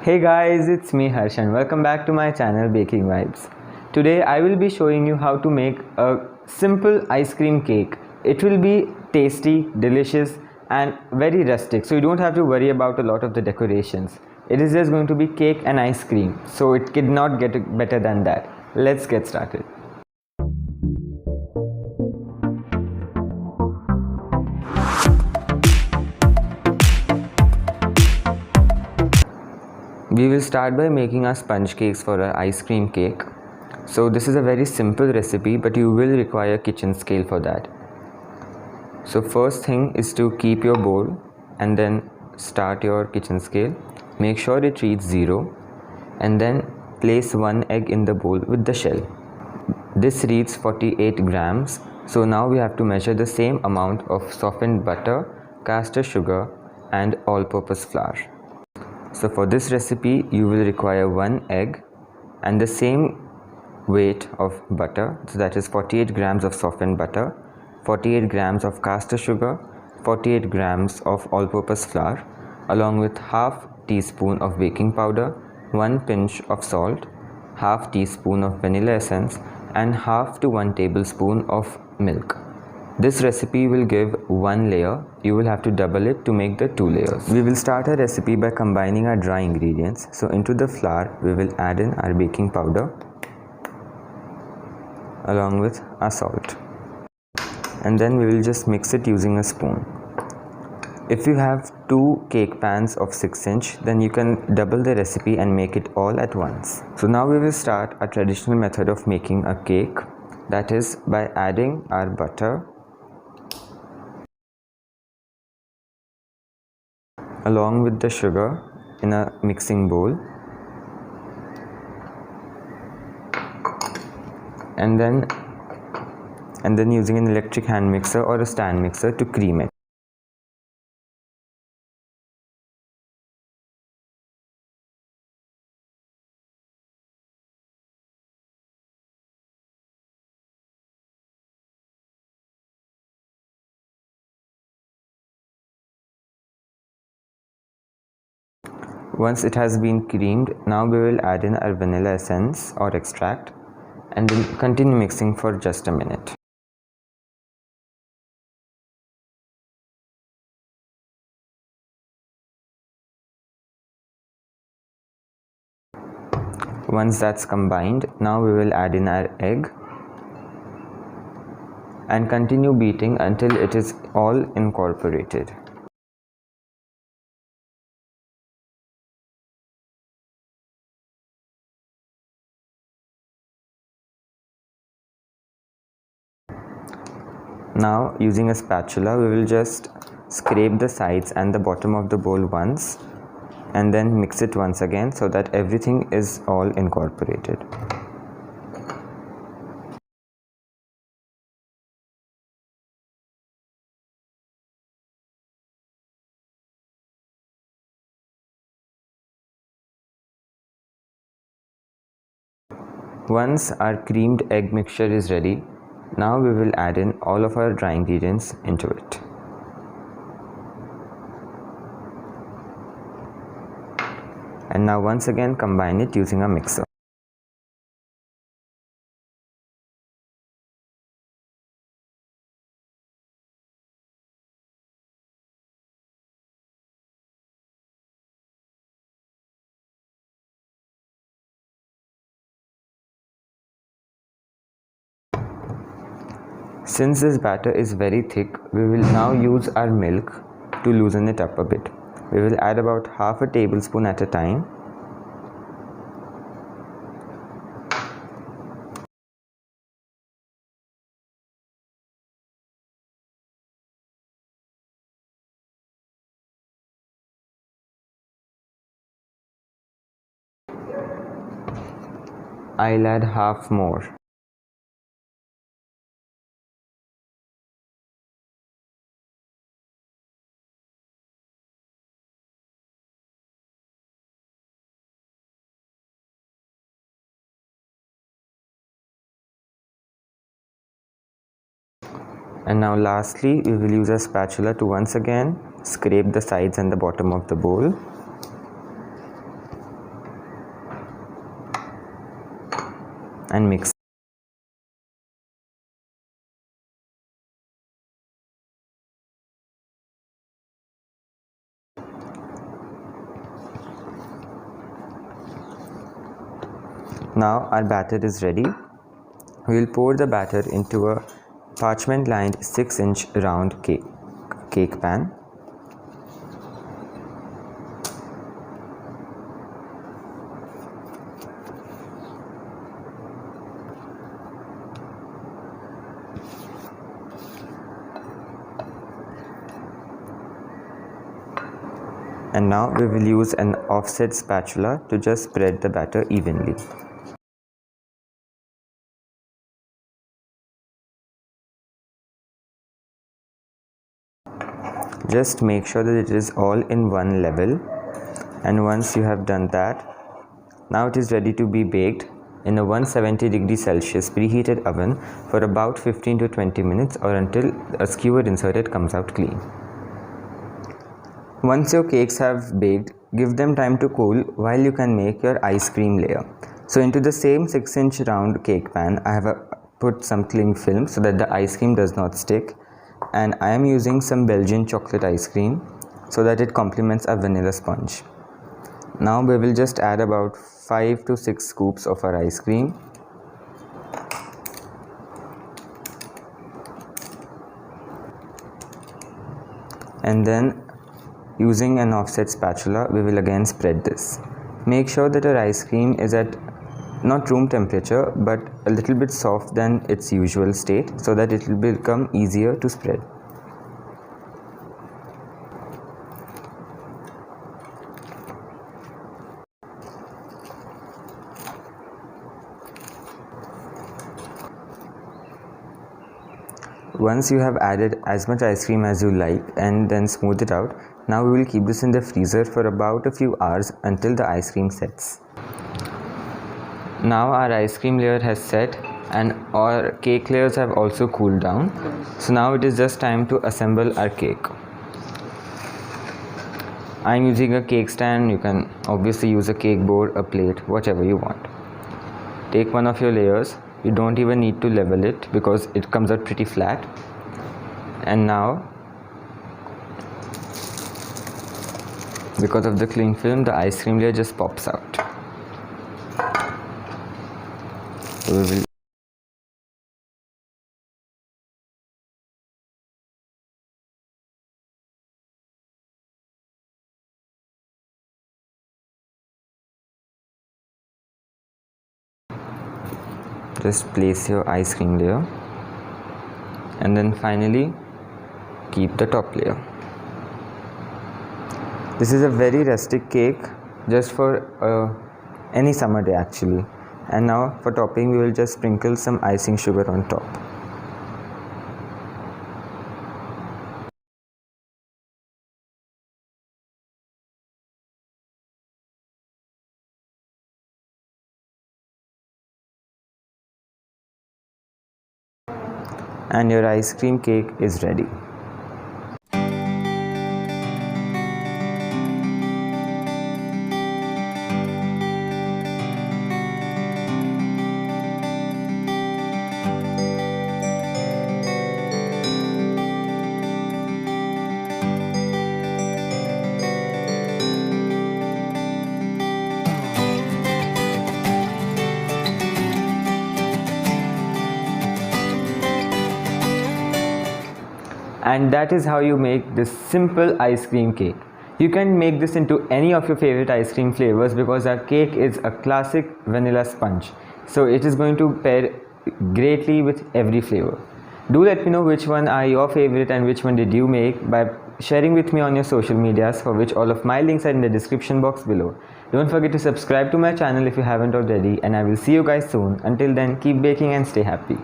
Hey guys, it's me Harsh and welcome back to my channel Baking Vibes. Today I will be showing you how to make a simple ice cream cake. It will be tasty, delicious and very rustic, so you don't have to worry about a lot of the decorations. It is just going to be cake and ice cream, so it cannot get better than that. Let's get started. We will start by making our sponge cakes for our ice cream cake. So this is a very simple recipe, but you will require kitchen scale for that. So first thing is to keep your bowl and then start your kitchen scale. Make sure it reads 0 and then place 1 egg in the bowl with the shell. This reads 48 grams. So now we have to measure the same amount of softened butter, castor sugar and all-purpose flour. So for this recipe you will require 1 egg and the same weight of butter, so that is 48 grams of softened butter, 48 grams of castor sugar, 48 grams of all-purpose flour, along with half teaspoon of baking powder, 1 pinch of salt, half teaspoon of vanilla essence and half to 1 tablespoon of milk. This recipe will give 1 layer. You will have to double it to make the 2 layers. We will start our recipe by combining our dry ingredients. So into the flour we will add in our baking powder along with our salt, and then we will just mix it using a spoon. If you have 2 cake pans of 6-inch, then you can double the recipe and make it all at once. So now we will start a traditional method of making a cake, that is by adding our butter along with the sugar in a mixing bowl, and then using an electric hand mixer or a stand mixer to cream it. Once it has been creamed, now we will add in our vanilla essence or extract and then continue mixing for just a minute. Once that's combined, now we will add in our egg and continue beating until it is all incorporated. Now using a spatula we will just scrape the sides and the bottom of the bowl once and then mix it once again so that everything is all incorporated. Once our creamed egg mixture is ready, now we will add in all of our dry ingredients into it. And now once again combine it using a mixer. Since this batter is very thick, we will now use our milk to loosen it up a bit. We will add about half a tablespoon at a time. I'll add half more. And now lastly we will use a spatula to once again scrape the sides and the bottom of the bowl. and mix. Now our batter is ready. We will pour the batter into a parchment lined 6-inch round cake pan. And now we will use an offset spatula to just spread the batter evenly. Just make sure that it is all in one level, and once you have done that, now it is ready to be baked in a 170°C preheated oven for about 15 to 20 minutes or until a skewer inserted comes out clean. Once your cakes have baked, give them time to cool while you can make your ice cream layer. So into the same 6-inch round cake pan, I have put some cling film so that the ice cream does not stick, and I am using some Belgian chocolate ice cream so that it complements a vanilla sponge. Now we will just add about 5 to 6 scoops of our ice cream. And then using an offset spatula, we will again spread this. Make sure that your ice cream is at not room temperature but a little bit soft than its usual state so that it will become easier to spread. Once you have added as much ice cream as you like and then smooth it out, now we will keep this in the freezer for about a few hours until the ice cream sets. Now our ice cream layer has set and our cake layers have also cooled down. So now it is just time to assemble our cake. I am using a cake stand. You can obviously use a cake board, a plate, whatever you want. Take one of your layers. You don't even need to level it because it comes out pretty flat. And now, because of the cling film, the ice cream layer just pops out. So we will just place your ice cream layer and then finally keep the top layer. This is a very rustic cake just for any summer day actually. And now for topping we will just sprinkle some icing sugar on top. And your ice cream cake is ready. And that is how you make this simple ice cream cake. You can make this into any of your favorite ice cream flavors because our cake is a classic vanilla sponge. So it is going to pair greatly with every flavor. Do let me know which one are your favorite and which one did you make by sharing with me on your social medias, for which all of my links are in the description box below. Don't forget to subscribe to my channel if you haven't already, and I will see you guys soon. Until then, keep baking and stay happy.